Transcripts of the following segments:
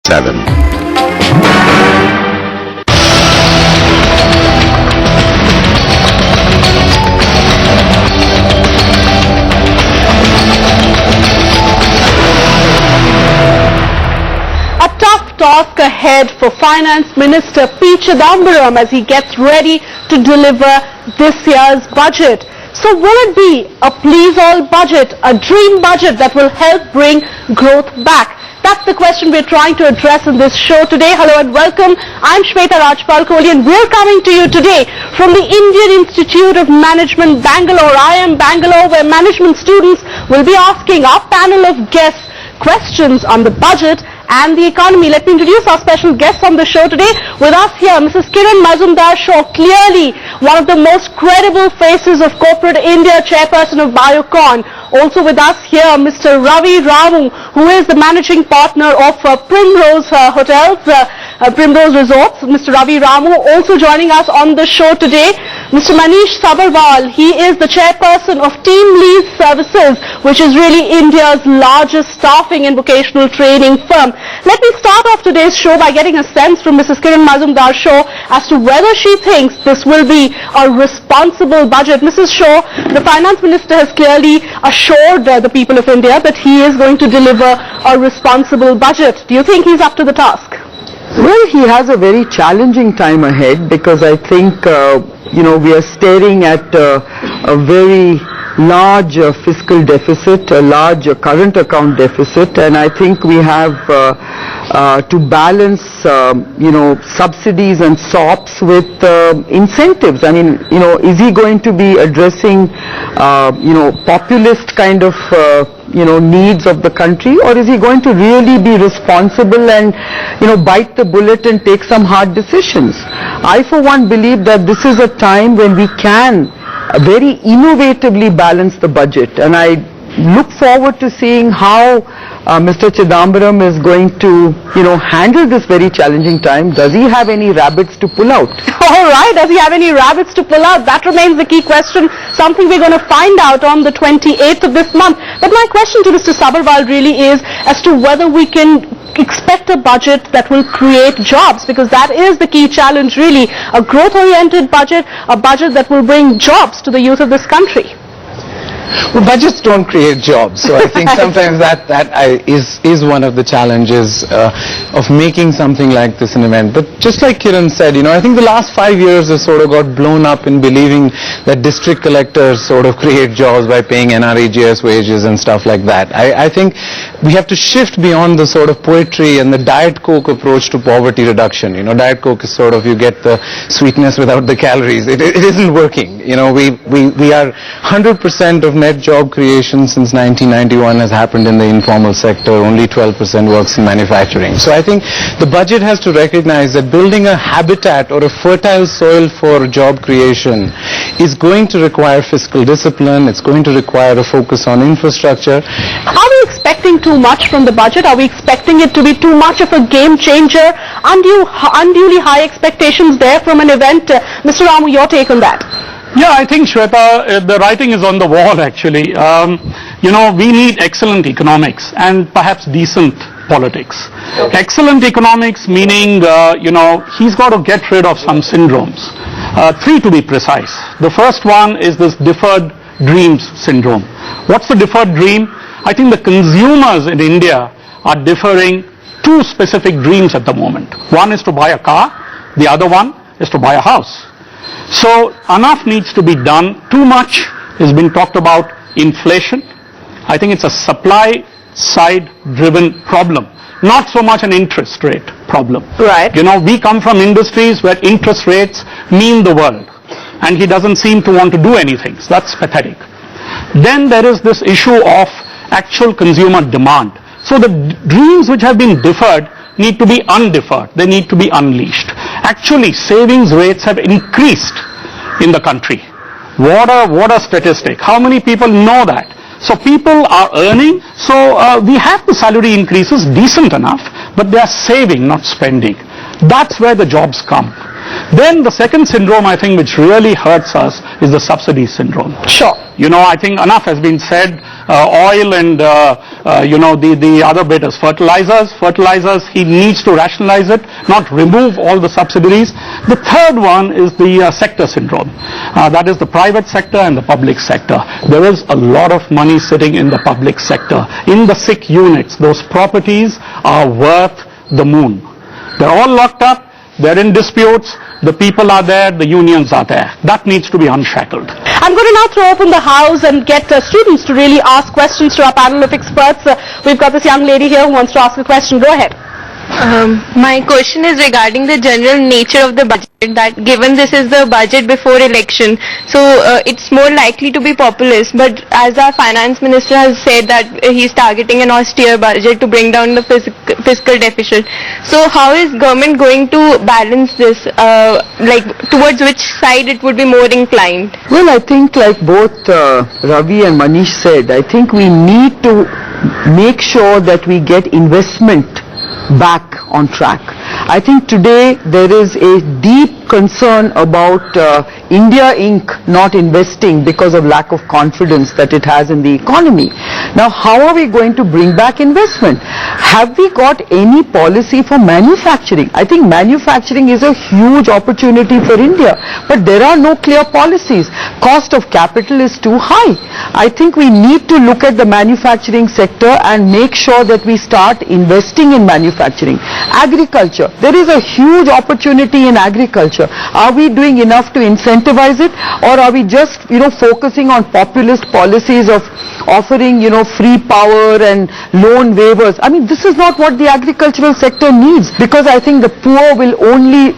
7. A tough task ahead for Finance Minister P. Chidambaram as he gets ready to deliver this year's budget. So will it be a please-all budget, a dream budget that will help bring growth back? That's the question we're trying to address in this show today. Hello and welcome. I'm Shweta Rajpal Kohli and we're coming to you today from the Indian Institute of Management, Bangalore. I am Bangalore, where management students will be asking our panel of guests questions on the budget and the economy. Let me introduce our special guests on the show today. With us here, Mrs. Kiran Mazumdar-Shaw, clearly one of the most credible faces of corporate India, chairperson of Biocon. Also with us here, Mr. Ravi Ramu, who is the managing partner of Primrose Hotels, Primrose Resorts. Mr. Ravi Ramu also joining us on the show today. Mr. Manish Sabharwal, he is the chairperson of Team Lease Services, which is really India's largest staffing and vocational training firm. Let me start off today's show by getting a sense from Mrs. Kiran Mazumdar-Shaw as to whether she thinks this will be a responsible budget. Mrs. Shaw, the Finance Minister has clearly assured the people of India that he is going to deliver a responsible budget. Do you think he's up to the task? Well, he has a very challenging time ahead because I think, we are staring at a very large fiscal deficit, a large current account deficit, and I think we have to balance, subsidies and SOPs with incentives. I mean, is he going to be addressing, populist kind of needs of the country, or is he going to really be responsible and, bite the bullet and take some hard decisions? I, for one, believe that this is a time when we can very innovatively balance the budget, and I look forward to seeing how Mr. Chidambaram is going to, handle this very challenging time. Does he have any rabbits to pull out? All right, does he have any rabbits to pull out? That remains the key question, something we're going to find out on the 28th of this month. But my question to Mr. Sabharwal really is as to whether we can expect a budget that will create jobs, because that is the key challenge really, a growth-oriented budget, a budget that will bring jobs to the youth of this country. Well, budgets don't create jobs, so I think sometimes that is one of the challenges of making something like this an event. But just like Kiran said, I think the last 5 years has sort of got blown up in believing that district collectors sort of create jobs by paying NREGS wages and stuff like that. I think we have to shift beyond the sort of poetry and the Diet Coke approach to poverty reduction. Diet Coke is sort of, you get the sweetness without the calories. It isn't working. We are 100% of net job creation since 1991 has happened in the informal sector. Only 12% works in manufacturing. So I think the budget has to recognize that building a habitat or a fertile soil for job creation is going to require fiscal discipline. It's going to require a focus on infrastructure. Are we expecting too much from the budget? Are we expecting it to be too much of a game changer? Unduly high expectations there from an event? Mr. Ramu, your take on that? Yeah, I think, Shweta, the writing is on the wall actually. We need excellent economics and perhaps decent politics. Okay. Excellent economics meaning, he's got to get rid of some syndromes. 3 to be precise. The first one is this deferred dreams syndrome. What's the deferred dream? I think the consumers in India are deferring 2 specific dreams at the moment. One is to buy a car, the other one is to buy a house. So enough needs to be done. Too much is being talked about inflation. I think it's a supply side driven problem, not so much an interest rate problem. Right. We come from industries where interest rates mean the world, and he doesn't seem to want to do anything. So that's pathetic. Then there is this issue of actual consumer demand. So the dreams which have been deferred need to be undeferred. They need to be unleashed. Actually, savings rates have increased in the country. What a statistic. How many people know that? So people are earning, so we have the salary increases decent enough, but they are saving, not spending. That's where the jobs come. Then the second syndrome, I think, which really hurts us is the subsidy syndrome. Sure. I think enough has been said oil and, the other bit is fertilizers. Fertilizers, he needs to rationalize it, not remove all the subsidies. The third one is the sector syndrome. That is the private sector and the public sector. There is a lot of money sitting in the public sector. In the sick units, those properties are worth the moon. They're all locked up. They're in disputes, the people are there, the unions are there. That needs to be unshackled. I'm going to now throw open the house and get students to really ask questions to our panel of experts. We've got this young lady here who wants to ask a question. Go ahead. My question is regarding the general nature of the budget, that given this is the budget before election, so it's more likely to be populist, but as our finance minister has said that he's targeting an austere budget to bring down the fiscal deficit. So how is government going to balance this, towards which side it would be more inclined? Well, I think like both Ravi and Manish said, I think we need to make sure that we get investment back on track. I think today there is a deep concern about India Inc. not investing because of lack of confidence that it has in the economy. Now, how are we going to bring back investment? Have we got any policy for manufacturing? I think manufacturing is a huge opportunity for India, but there are no clear policies. Cost of capital is too high. I think we need to look at the manufacturing sector and make sure that we start investing in manufacturing. Agriculture, there is a huge opportunity in agriculture. Are we doing enough to incentivize it, or are we just, focusing on populist policies of offering, free power and loan waivers? I mean, this is not what the agricultural sector needs, because I think the poor will only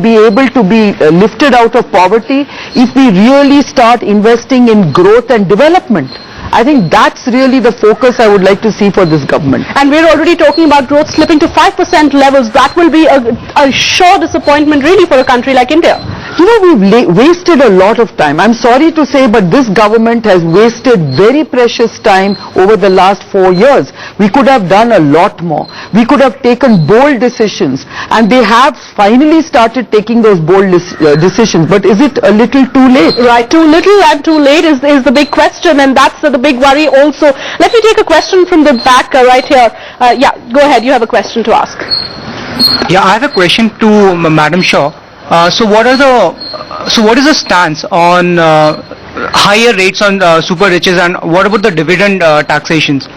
be able to be lifted out of poverty if we really start investing in growth and development. I think that's really the focus I would like to see for this government. And we're already talking about growth slipping to 5% levels. That will be a sure disappointment really for a country like India. We've wasted a lot of time. I'm sorry to say, but this government has wasted very precious time over the last 4 years. We could have done a lot more. We could have taken bold decisions, and they have finally started taking those bold decisions. But is it a little too late? Right, too little and too late is the big question, and that's the big worry also. Let me take a question from the back right here. Go ahead, you have a question to ask. Yeah, I have a question to Madam Shaw. So what is the stance on higher rates on super riches, and what about the dividend taxations?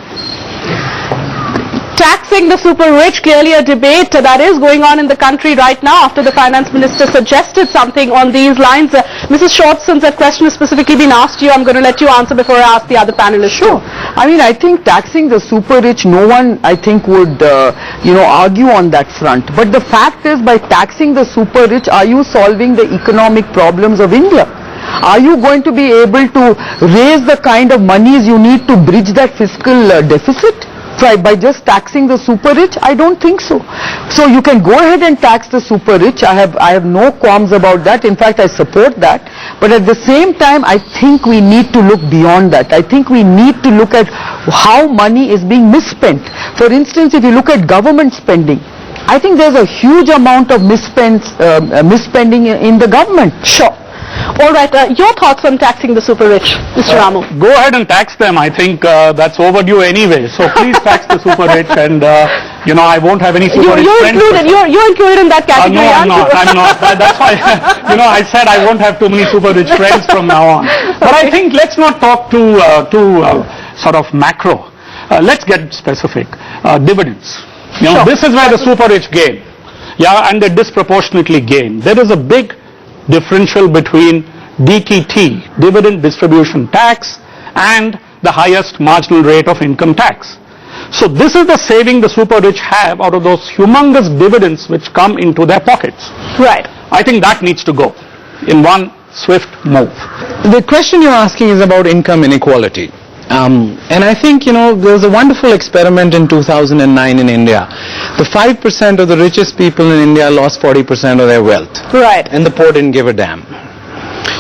Taxing the super rich, clearly a debate that is going on in the country right now after the finance minister suggested something on these lines. Mrs. Short, since that question has specifically been asked to you, I'm going to let you answer before I ask the other panelists. Sure. I mean, I think taxing the super rich, no one, I think, would, argue on that front. But the fact is, by taxing the super rich, are you solving the economic problems of India? Are you going to be able to raise the kind of monies you need to bridge that fiscal deficit? By just taxing the super rich? I don't think so. So you can go ahead and tax the super rich. I have no qualms about that. In fact, I support that. But at the same time, I think we need to look beyond that. I think we need to look at how money is being misspent. For instance, if you look at government spending, I think there's a huge amount of misspending in the government. Sure. All right, your thoughts on taxing the super rich, Mr. Ramu? Go ahead and tax them. I think that's overdue anyway. So please tax the super rich, and I won't have any super rich friends. You're included in that category, no, I'm not. That's why, I said I won't have too many super rich friends from now on. But I think let's not talk too sort of macro. Let's get specific. Dividends. This is where the super rich gain. Yeah, and they disproportionately gain. There is a big differential between DTT, dividend distribution tax, and the highest marginal rate of income tax. So this is the saving the super rich have out of those humongous dividends which come into their pockets. Right. I think that needs to go in one swift move. The question you're asking is about income inequality. And I think, there was a wonderful experiment in 2009 in India. The 5% of the richest people in India lost 40% of their wealth. Right. And the poor didn't give a damn.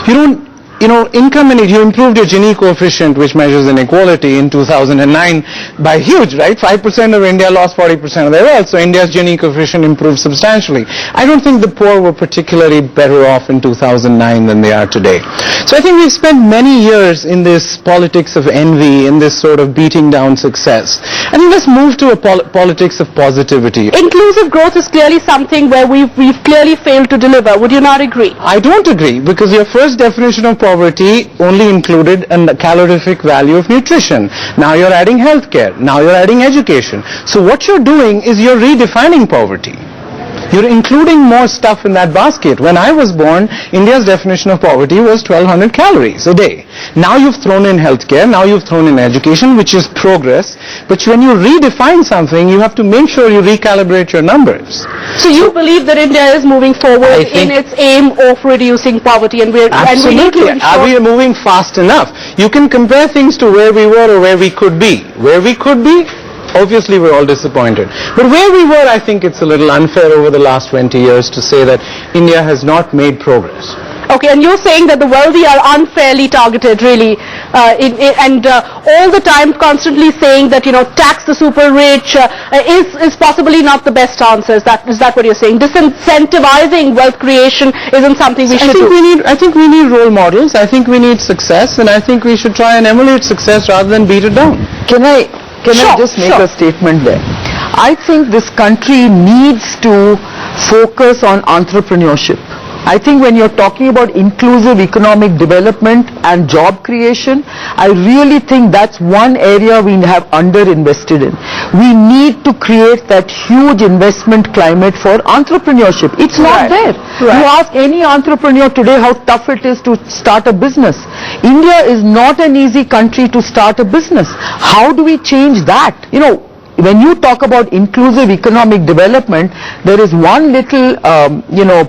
You don't income and you improved your Gini coefficient, which measures inequality in 2009 by huge, right? 5% of India lost 40% of their wealth, so India's Gini coefficient improved substantially. I don't think the poor were particularly better off in 2009 than they are today. So I think we've spent many years in this politics of envy, in this sort of beating down success. I think let's move to a politics of positivity. Inclusive growth is clearly something where we've clearly failed to deliver. Would you not agree? I don't agree, because your first definition of poverty only included a calorific value of nutrition. Now you're adding healthcare. Now you're adding education. So what you're doing is you're redefining poverty. You're including more stuff in that basket. When I was born, India's definition of poverty was 1200 calories a day. Now you've thrown in healthcare, now you've thrown in education, which is progress. But when you redefine something, you have to make sure you recalibrate your numbers. So you believe that India is moving forward in its aim of reducing poverty, and we need to ensure... Are we moving fast enough? You can compare things to where we were or where we could be. Where we could be, obviously we're all disappointed. But where we were, I think it's a little unfair over the last 20 years to say that India has not made progress. Okay, and you're saying that the wealthy are unfairly targeted, really, and all the time constantly saying that, tax the super rich is possibly not the best answer. Is that what you're saying? Disincentivizing wealth creation isn't something we should do. I think we need role models. I think we need success, and I think we should try and emulate success rather than beat it down. Can I just make a statement there? I think this country needs to focus on entrepreneurship. I think when you're talking about inclusive economic development and job creation, I really think that's one area we have underinvested in. We need to create that huge investment climate for entrepreneurship. It's not there. You ask any entrepreneur today how tough it is to start a business. India is not an easy country to start a business. How do we change that? When you talk about inclusive economic development, there is one little,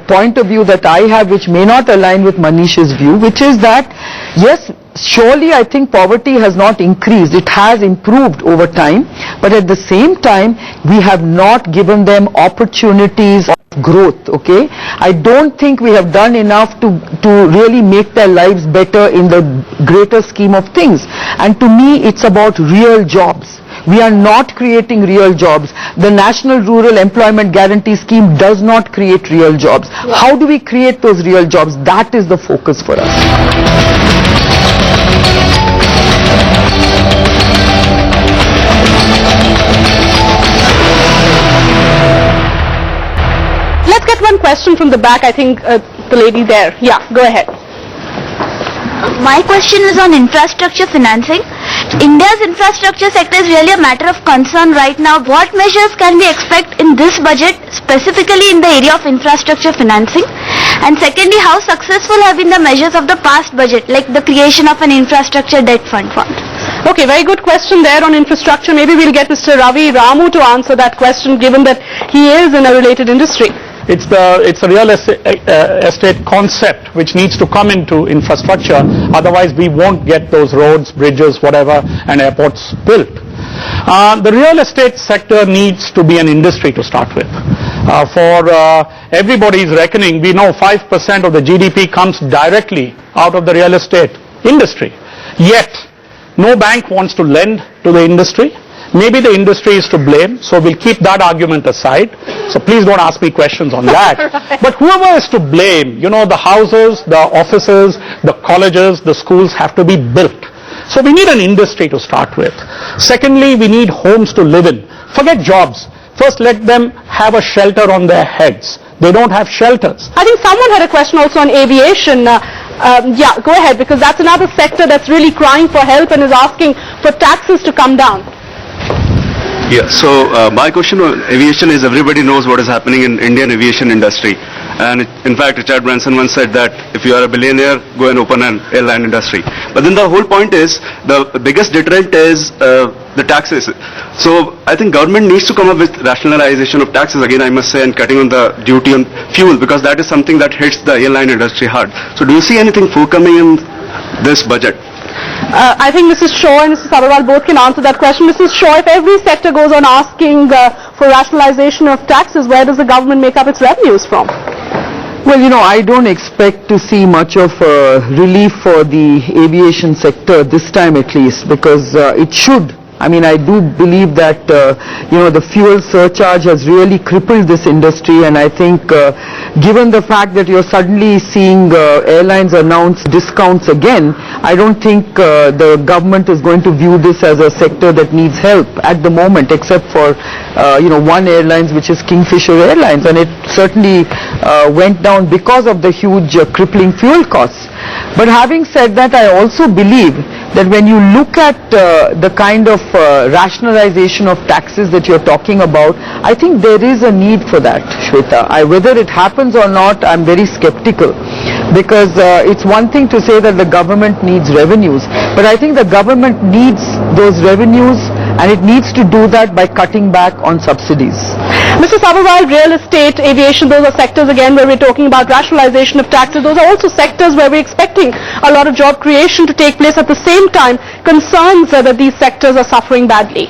point of view that I have which may not align with Manish's view, which is that, yes, surely I think poverty has not increased. It has improved over time, but at the same time, we have not given them opportunities of growth, okay? I don't think we have done enough to really make their lives better in the greater scheme of things. And to me, it's about real jobs. We are not creating real jobs. The National Rural Employment Guarantee Scheme does not create real jobs. How do we create those real jobs? That is the focus for us. Let's get one question from the back. I think the lady there. Yeah, go ahead. My question is on infrastructure financing. India's infrastructure sector is really a matter of concern right now. What measures can we expect in this budget, specifically in the area of infrastructure financing? And secondly, how successful have been the measures of the past budget, like the creation of an infrastructure debt fund? Okay, very good question there on infrastructure. Maybe we'll get Mr. Ravi Ramu to answer that question, given that he is in a related industry. It's a real estate concept which needs to come into infrastructure. Otherwise, we won't get those roads, bridges, whatever, and airports built. The real estate sector needs to be an industry to start with. For everybody's reckoning, we know 5% of the GDP comes directly out of the real estate industry. Yet, no bank wants to lend to the industry. Maybe the industry is to blame, so we'll keep that argument aside. So please don't ask me questions on that. Right. But whoever is to blame, the houses, the offices, the colleges, the schools have to be built. So we need an industry to start with. Secondly, we need homes to live in. Forget jobs. First, let them have a shelter on their heads. They don't have shelters. I think someone had a question also on aviation. Yeah, go ahead, because that's another sector that's really crying for help and is asking for taxes to come down. Yeah, so my question on aviation is, everybody knows what is happening in Indian aviation industry. And in fact, Richard Branson once said that if you are a billionaire, go and open an airline industry. But then the whole point is, the biggest deterrent is the taxes. So I think government needs to come up with rationalization of taxes, again I must say, and cutting on the duty on fuel, because that is something that hits the airline industry hard. So do you see anything forthcoming in this budget? I think Mrs. Shaw and Mrs. Sabharwal both can answer that question. Mrs. Shaw, if every sector goes on asking for rationalization of taxes, where does the government make up its revenues from? Well, I don't expect to see much of relief for the aviation sector this time at least, because it should. I mean, I do believe that, the fuel surcharge has really crippled this industry, and I think given the fact that you're suddenly seeing airlines announce discounts again, I don't think the government is going to view this as a sector that needs help at the moment, except for, one airline, which is Kingfisher Airlines, and it certainly went down because of the huge crippling fuel costs. But having said that, I also believe that when you look at the kind of rationalization of taxes that you're talking about, I think there is a need for that, Shweta. Whether it happens or not, I'm very skeptical, because it's one thing to say that the government needs revenues, but I think the government needs those revenues, and it needs to do that by cutting back on subsidies. Mr. Sabharwal, real estate, aviation, those are sectors again where we're talking about rationalization of taxes. Those are also sectors where we're expecting a lot of job creation to take place. At the same time, concerns are that these sectors are suffering badly.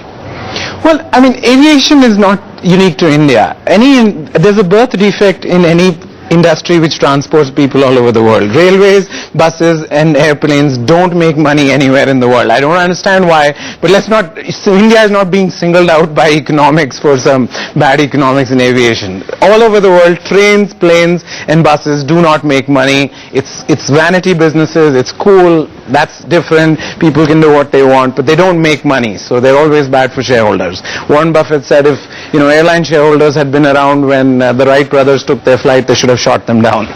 Well, I mean, aviation is not unique to India. There's a birth defect in any industry which transports people all over the world. Railways, buses and airplanes don't make money anywhere in the world. I don't understand why, but India is not being singled out by economics for some bad economics in aviation. All over the world, trains, planes and buses do not make money. It's vanity businesses, it's cool, that's different. People can do what they want, but they don't make money, so they're always bad for shareholders. Warren Buffett said if, airline shareholders had been around when the Wright brothers took their flight, they should have shot them down.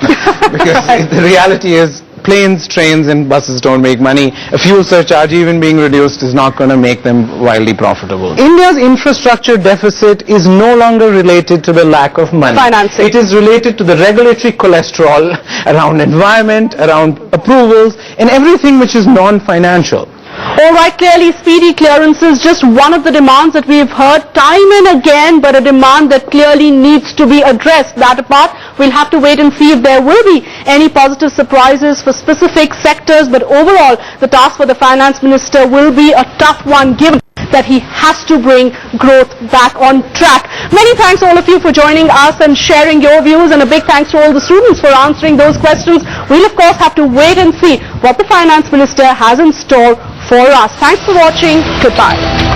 Because the reality is, planes, trains and buses don't make money. A fuel surcharge even being reduced is not going to make them wildly profitable. India's infrastructure deficit is no longer related to the lack of money. Financing. It is related to the regulatory cholesterol around environment, around approvals and everything which is non-financial. All right, clearly speedy clearance is just one of the demands that we've heard time and again, but a demand that clearly needs to be addressed. That apart, we'll have to wait and see if there will be any positive surprises for specific sectors, but overall, the task for the finance minister will be a tough one, given that he has to bring growth back on track. Many thanks all of you for joining us and sharing your views, and a big thanks to all the students for answering those questions. We'll of course have to wait and see what the finance minister has in store for us. Thanks for watching. Goodbye.